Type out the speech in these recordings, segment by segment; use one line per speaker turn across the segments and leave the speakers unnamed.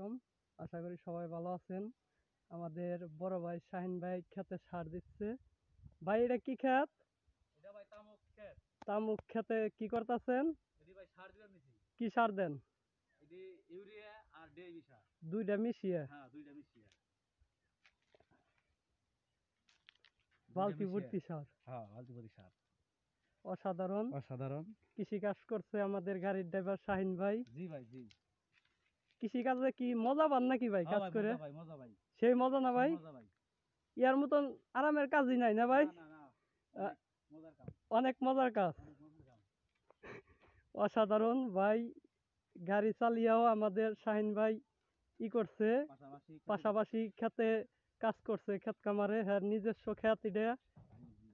আলাইকুম। আশা করি সবাই ভালো আছেন। আমাদের বড় ভাই শাহিন ভাই ক্ষেতে সার দিচ্ছে। ভাই এটা কি ক্ষেত?
এটা ভাই তামুক ক্ষেত।
তামুক ক্ষেতে কি করতেছেন?
এটি ভাই সার দিলাম নিছি।
কি সার দেন?
এটি ইউরিয়া আর ডিএপি সার।
দুইটা মিশিয়ে?
হ্যাঁ, দুইটা মিশিয়ে।
বালতি ভর্তি সার?
হ্যাঁ, বালতি ভর্তি সার।
অসাধারণ
অসাধারণ।
কৃষি কাজ করছে আমাদের গাড়ির ড্রাইভার শাহিন ভাই।
জি ভাই, জি।
কৃষি কাজে কি মজা পান নাকি ভাই
হ্যাঁ
কাজ
ভাই,
করে?
মজা ভাই, মজা ভাই।
সেই মজা না
সেই
ভাই?
মজা ভাই।
ইয়ার মতন আরামের কাজই নাই না ভাই?
না, না, না। অনেক মজার কাজ।
অনেক মজার কাজ।
অনেক মজার কাজ।
অসাধারণ ভাই। গাড়ি চালিয়েও আমাদের শাহিন ভাই ই করছে,
পাশাপাশি
পাশাপাশি খেতে কাজ করছে, ক্ষেত কামারে হ্যাঁ নিজস্ব ক্ষেত এটা।
জি, জি।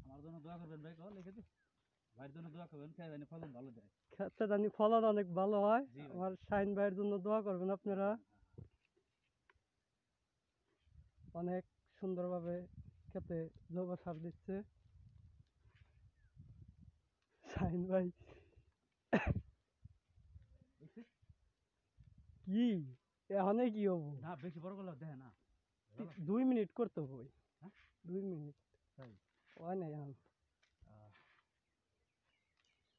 আমার জন্য দোয়া করবেন ভাই, লিখে দি। ভাইয়ের জন্য দোয়া করবেন, খেয়ে জানি ফলন ভালো দেয়।
ক্ষেতে জানি ফলন অনেক ভালো হয়।
জি ভাই।
আমার শাহিন ভাইয়ের জন্য দোয়া করবেন
দোয়া
আপনারা।
করবেন, হ্যাঁ,
অনেক সুন্দরভাবে খেতে জৈব সার দিচ্ছে শাহিন ভাই।
হ্যাঁ।
কি এখানে কি হবো?
না, বেশি বড় করলে দেয় না।
2 মিনিট করতে হবে ভাই।
হ্যাঁ,
2 মিনিট
তাই।
হয় নাই এখন।
আহ,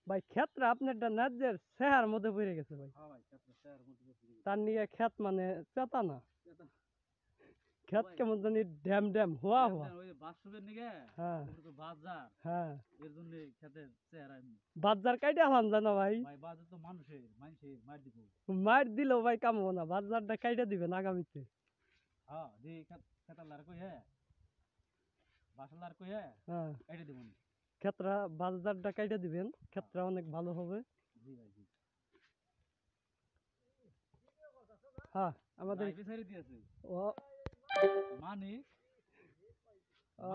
ভাই ক্ষেত্রে আপনারটা ন্যায্যের চেহার মধ্যে পড়ে গেছে ভাই।
হ্যাঁ ভাই, ক্ষেত্রে শেয়ার মধ্যে বেশি দিবি।
তার নিয়ে ক্ষেত মানে চেতা না,
এটা ও
ক্ষেত
ভাই,
কেমন জানি ড্যাম ড্যাম হওয়া
ড্যাম
হওয়া।
ড্যাম ওই যে বাথরুমের নিগে,
হ্যাঁ
উপরে তো বাজার,
হ্যাঁ,
এর জন্য খেতের চেহারা এমনি।
বাজার কাইটে আলাম জানো ভাই।
ভাই বাজার তো মানুষের মার দিব।
মার দিলেও ভাই কামবো না, বাজারটা কাইটে দিবেন আগামীতে।
হ্যাঁ, দি খেতার লার কই হ্যাঁ, বাসার লার কই হ্যাঁ,
হ্যাঁ,
কেটে দিবনি।
ক্ষেত্রা বাজারটা কাইটে দিবেন,
হ্যাঁ,
ক্ষেত্রা অনেক ভালো হবে।
জি ভাই, জি।
হ্যাঁ আমাদের
ড্রাইভে ছেড়ে দিয়েছে
ও
মানিক।
ও